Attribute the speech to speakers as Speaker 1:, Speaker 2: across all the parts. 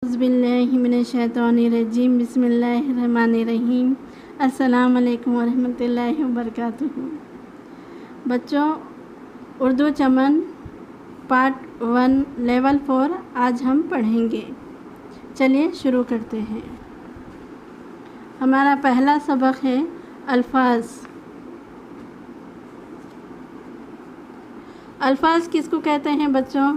Speaker 1: औज़ुबिल्लाहिमिनश्शैतानिर्रजीम बिस्मिल्लाहिर्रहमानिर्रहीम। अस्सलाम वालेकुम वरहमतुल्लाहि वबरकातुहू। बच्चों, उर्दू चमन पार्ट 1 लेवल 4 आज हम पढ़ेंगे। चलिए शुरू करते हैं। हमारा पहला सबक है अल्फाज। अल्फाज किसको कहते हैं बच्चों?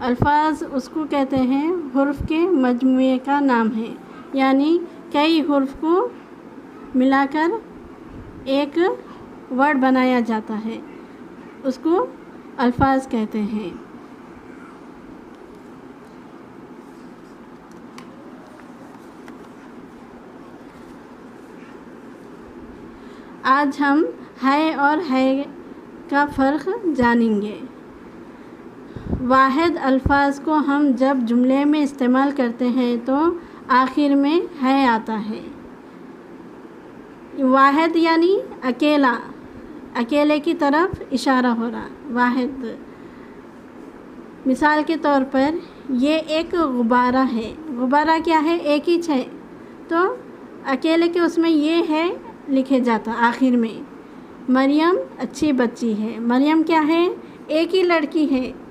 Speaker 1: अल्फाज उसको कहते हैं हुर्फ़ के मजमूए का नाम है, यानी कई हुर्फ़ को मिलाकर एक वर्ड बनाया जाता है, उसको अल्फाज कहते हैं। आज हम है और है का फ़र्क जानेंगे। वाहिद अल्फाज को हम जब जुमले में इस्तेमाल करते हैं तो आखिर में है आता है। वाहिद यानी अकेला, अकेले की तरफ इशारा हो रहा। वाहिद मिसाल के तौर पर ये एक गुब्बारा है। गुब्बारा क्या है? एक ही है, तो अकेले के उसमें ये है लिखे जाता आखिर में। मरियम अच्छी बच्ची है। मरियम क्या है? एक ही लड़की है,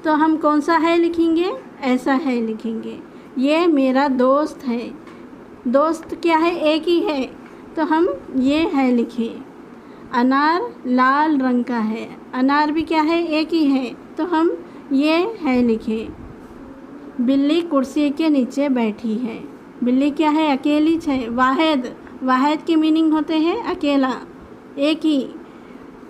Speaker 1: तो हम कौन सा है लिखेंगे? ऐसा है लिखेंगे। ये मेरा दोस्त है। दोस्त क्या है? एक ही है, तो हम ये है लिखें। अनार लाल रंग का है। अनार भी क्या है? एक ही है, तो हम ये है लिखें। बिल्ली कुर्सी के नीचे बैठी है। बिल्ली क्या है? अकेली है। वाहिद, वाहिद के मीनिंग होते हैं अकेला, एक ही।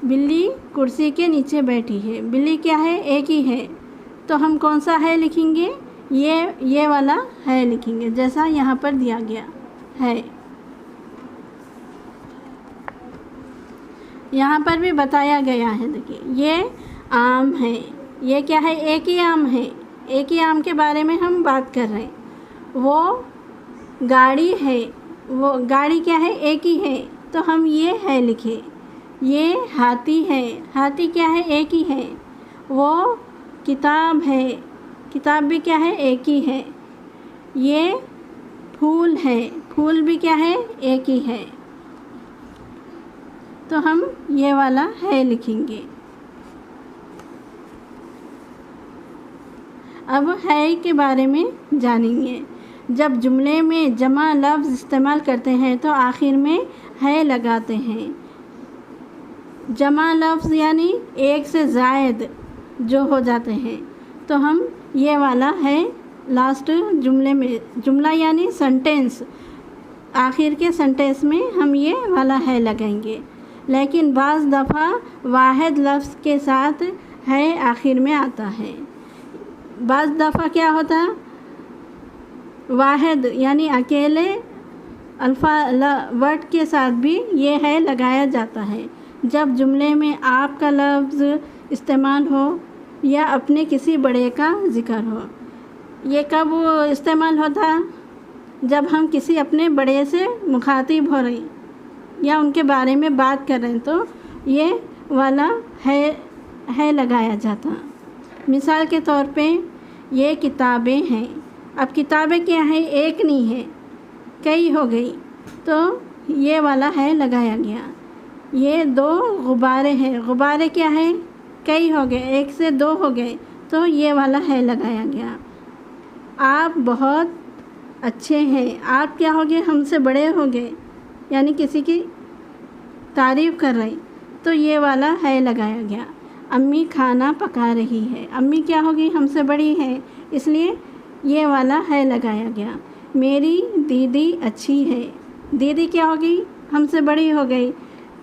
Speaker 1: बिल्ली कुर्सी के नीचे बैठी है। बिल्ली क्या है? एक ही है, तो हम कौन सा है लिखेंगे? ये वाला है लिखेंगे, जैसा यहाँ पर दिया गया है। यहाँ पर भी बताया गया है, देखिए ये आम है। ये क्या है? एक ही आम है। एक ही आम के बारे में हम बात कर रहे हैं। वो गाड़ी है। वो गाड़ी क्या है? एक ही है, तो हम ये है लिखें। ये हाथी है। हाथी क्या है? एक ही है। वो किताब है। किताब भी क्या है? एक ही है। ये फूल है। फूल भी क्या है? एक ही है, तो हम ये वाला है लिखेंगे। अब है के बारे में जानेंगे। जब जुमले में जमा लफ्ज़ इस्तेमाल करते हैं तो आखिर में है लगाते हैं। जमा लफ्ज़ यानी एक से ज़ायद जो हो जाते हैं, तो हम ये वाला है लास्ट जुमले में, जुमला यानी सेंटेंस, आखिर के सेंटेंस में हम ये वाला है लगाएंगे। लेकिन बाज़ दफ़ा वाहिद लफ्ज़ के साथ है आखिर में आता है। बाज़ दफ़ा क्या होता है? वाहिद यानी अकेले वर्ड के साथ भी ये है लगाया जाता है। जब जुमले में आपका लफ्ज़ इस्तेमाल हो या अपने किसी बड़े का ज़िक्र हो। ये कब इस्तेमाल होता है? जब हम किसी अपने बड़े से मुखातिब हो रही या उनके बारे में बात कर रहे हैं, तो ये वाला है लगाया जाता। मिसाल के तौर पे ये किताबें हैं। अब किताबें क्या है? एक नहीं है, कई हो गई, तो ये वाला है लगाया गया। ये दो गुब्बारे हैं। गुब्बारे क्या है? कई हो गए, एक से दो हो गए, तो ये वाला है लगाया गया। आप बहुत अच्छे हैं। आप क्या हो गए? हमसे बड़े हो गए, यानी किसी की तारीफ़ कर रहे, तो ये वाला है लगाया गया। अम्मी खाना पका रही है। अम्मी क्या हो गई? हमसे बड़ी है, इसलिए ये वाला है लगाया गया। मेरी दीदी अच्छी है। दीदी क्या हो गई? हमसे बड़ी हो गई,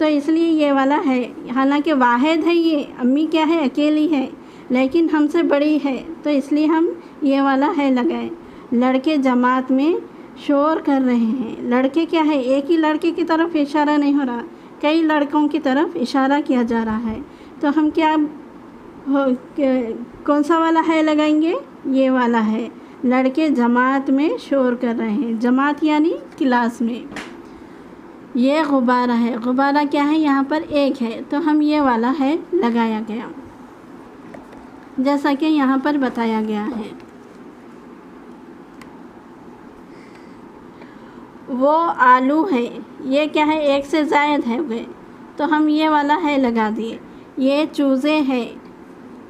Speaker 1: तो इसलिए ये वाला है। हालांकि वाहिद है ये, अम्मी क्या है? अकेली है, लेकिन हमसे बड़ी है, तो इसलिए हम ये वाला है लगाए। लड़के जमात में शोर कर रहे हैं। लड़के क्या है? एक ही लड़के की तरफ इशारा नहीं हो रहा, कई लड़कों की तरफ इशारा किया जा रहा है, तो हम क्या कौन सा वाला है लगाएंगे? ये वाला है। लड़के जमात में शोर कर रहे हैं। जमात यानी क्लास में। ये गुब्बारा है। गुब्बारा क्या है? यहाँ पर एक है, तो हम ये वाला है लगाया गया, जैसा कि यहाँ पर बताया गया है। वो आलू है, ये क्या है, एक से ज़ायद है गए, तो हम ये वाला है लगा दिए। ये चूज़े है,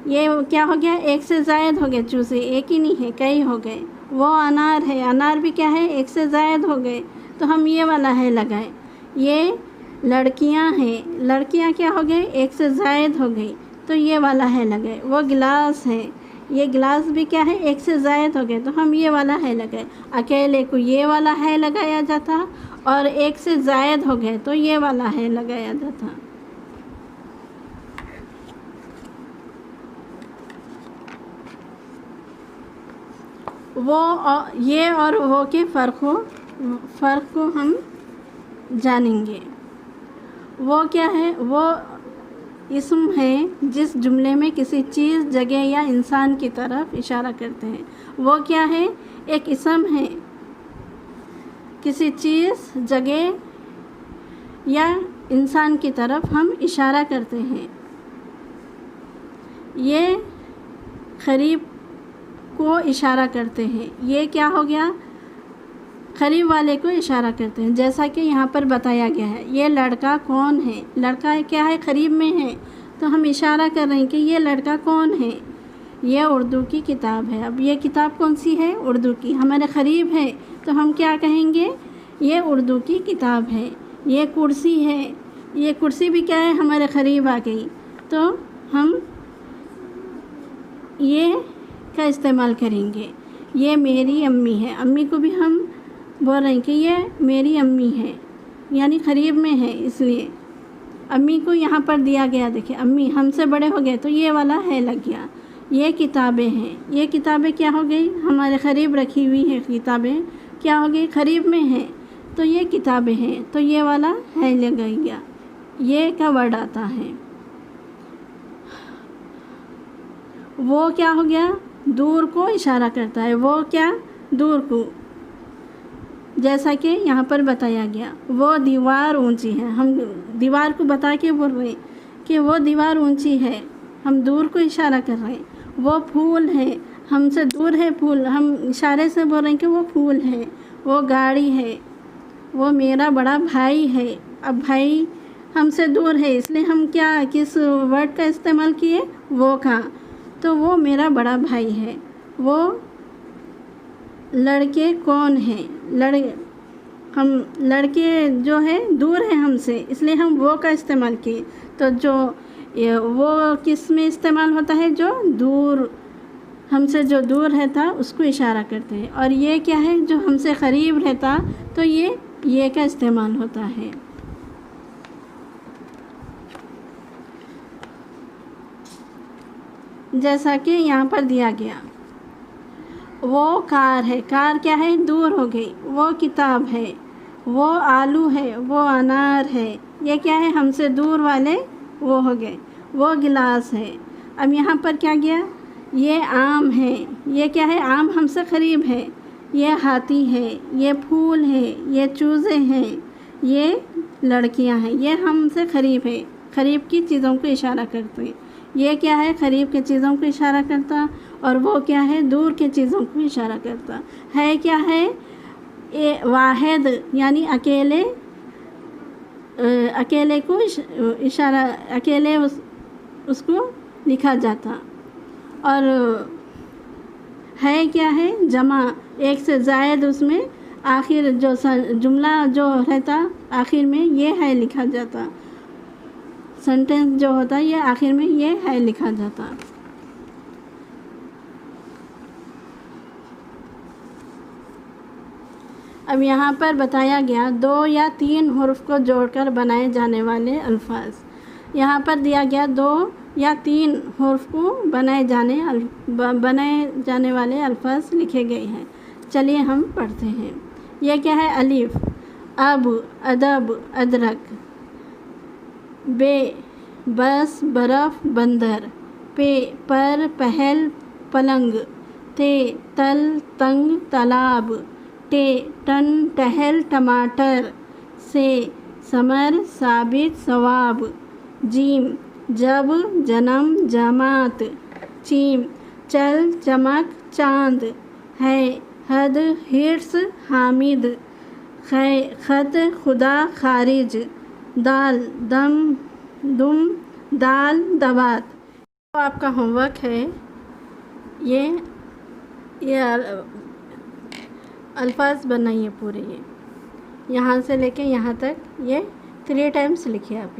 Speaker 1: ये क्या हो गया, एक से ज़ायद हो गए, चूज़े एक ही नहीं है, कई हो गए। वो अनार है, अनार भी क्या है, एक से ज़ायद हो गए, तो हम ये वाला है लगाए। ये लड़कियां हैं, लड़कियां क्या हो गए, एक से ज़ायद हो गई, तो ये वाला है लगाए। वो गिलास है, ये गिलास भी क्या है, एक से ज़ायद हो गए, तो हम ये वाला है लगाए। अकेले को ये वाला है लगाया जाता, और एक से ज़ायद हो गए तो ये वाला है लगाया जाता। वो और ये और वो के फ़र्क को हम जानेंगे। वो क्या है, वो इस्म है जिस जुमले में किसी चीज़, जगह या इंसान की तरफ इशारा करते हैं। वो क्या है, एक इस्म है, किसी चीज़, जगह या इंसान की तरफ हम इशारा करते हैं। ये क़रीब को इशारा करते हैं। ये क्या हो गया, क़रीब वाले को इशारा करते हैं, जैसा कि यहाँ पर बताया गया है। ये लड़का कौन है, लड़का क्या है, क़रीब में है, तो हम इशारा कर रहे हैं कि ये लड़का कौन है। ये उर्दू की किताब है। अब ये किताब कौन सी है, उर्दू की, हमारे क़रीब है, तो हम क्या कहेंगे, ये उर्दू की किताब है। ये कुर्सी है, ये कुर्सी भी क्या है, हमारे क़रीब आ गई, तो हम ये का इस्तेमाल करेंगे। ये मेरी अम्मी है, अम्मी को भी हम बोल रहे हैं कि ये मेरी अम्मी है, यानी क़रीब में है, इसलिए अम्मी को यहाँ पर दिया गया। देखिए अम्मी हमसे बड़े हो गए, तो ये वाला है लग गया। ये किताबें हैं, ये किताबें क्या हो गई, हमारे क़रीब रखी हुई है किताबें, क्या हो गई, क़रीब में है, तो ये किताबें हैं, तो ये वाला है लग गया। ये का वर्ड आता है। वो क्या हो गया, दूर को इशारा करता है। वो क्या, दूर को, जैसा कि यहाँ पर बताया गया। वो दीवार ऊंची है, हम दीवार को बता के बोल रहे हैं कि वो दीवार ऊंची है, हम दूर को इशारा कर रहे हैं। वो फूल है, हमसे दूर है फूल, हम इशारे से बोल रहे हैं कि वो फूल है। वो गाड़ी है, वो मेरा बड़ा भाई है। अब भाई हमसे दूर है, इसलिए हम क्या, किस वर्ड का इस्तेमाल किए, वो का, तो वो मेरा बड़ा भाई है। वो लड़के कौन हैं, हम लड़के जो है दूर है हमसे, इसलिए हम वो का इस्तेमाल किए। तो जो वो किस में इस्तेमाल होता है, जो दूर, हमसे जो दूर रहता उसको इशारा करते हैं। और ये क्या है, जो हमसे क़रीब रहता, तो ये का इस्तेमाल होता है। जैसा कि यहाँ पर दिया गया। वो कार है, कार क्या है, दूर हो गई। वो किताब है, वो आलू है, वो अनार है, ये क्या है, हमसे दूर वाले वो हो गए। वो गिलास है। अब यहाँ पर क्या गया, ये आम है, ये क्या है, आम हमसे क़रीब है। ये हाथी है, ये फूल है, ये चूज़े हैं, ये लड़कियाँ हैं, ये हमसे क़रीब है, क़रीब की चीज़ों को इशारा करते हैं। ये क्या है, क़रीब के चीज़ों को इशारा करता, और वो क्या है, दूर के चीज़ों को इशारा करता है। क्या है, ये वाहिद यानी अकेले, अकेले को इशारा, अकेले उसको लिखा जाता। और है क्या है, जमा, एक से ज़ायद, उसमें आखिर जो जुमला जो रहता आखिर में ये है लिखा जाता। सेंटेंस जो होता है ये आखिर में ये है लिखा जाता। अब यहाँ पर बताया गया 2 या 3 हुर्फ को जोड़कर बनाए जाने वाले अल्फाज। यहाँ पर दिया गया 2 या 3 हुर्फ को बनाए जाने वाले अल्फाज लिखे गए हैं। चलिए हम पढ़ते हैं। यह क्या है, अलिफ, अब, अदब, अदरक, बे, बस, बर्फ़, बंदर, पे, पर, पहल, पलंग, ते, तल, तंग, तालाब, टे, टन, टहल, टमाटर, से, समर, साबित, सवाब, जीम, जब, जन्म, जमात, चीम, चल, चमक, चांद, है, हद, हिर्स, हामिद, खत खुदा खारिज, दाल दम दुम दाल दवात। तो आपका होमवर्क है ये अल्फाज बनाइए पूरे, ये यहाँ से लेके यहाँ तक ये 3 टाइम्स लिखिए आप।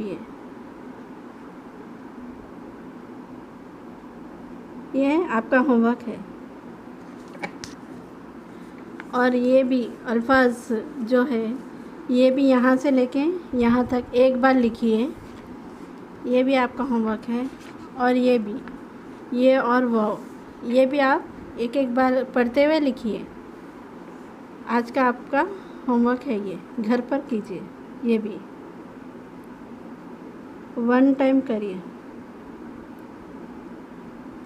Speaker 1: ये आपका होमवर्क है। और ये भी अल्फाज जो है ये भी यहाँ से लेके यहाँ तक एक बार लिखिए, ये भी आपका होमवर्क है। और ये भी, ये और वो, ये भी आप एक एक बार पढ़ते हुए लिखिए। आज का आपका होमवर्क है, ये घर पर कीजिए। ये भी 1 टाइम करिए।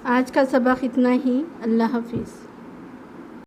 Speaker 1: आज का सबक इतना ही। अल्लाह हाफिज़।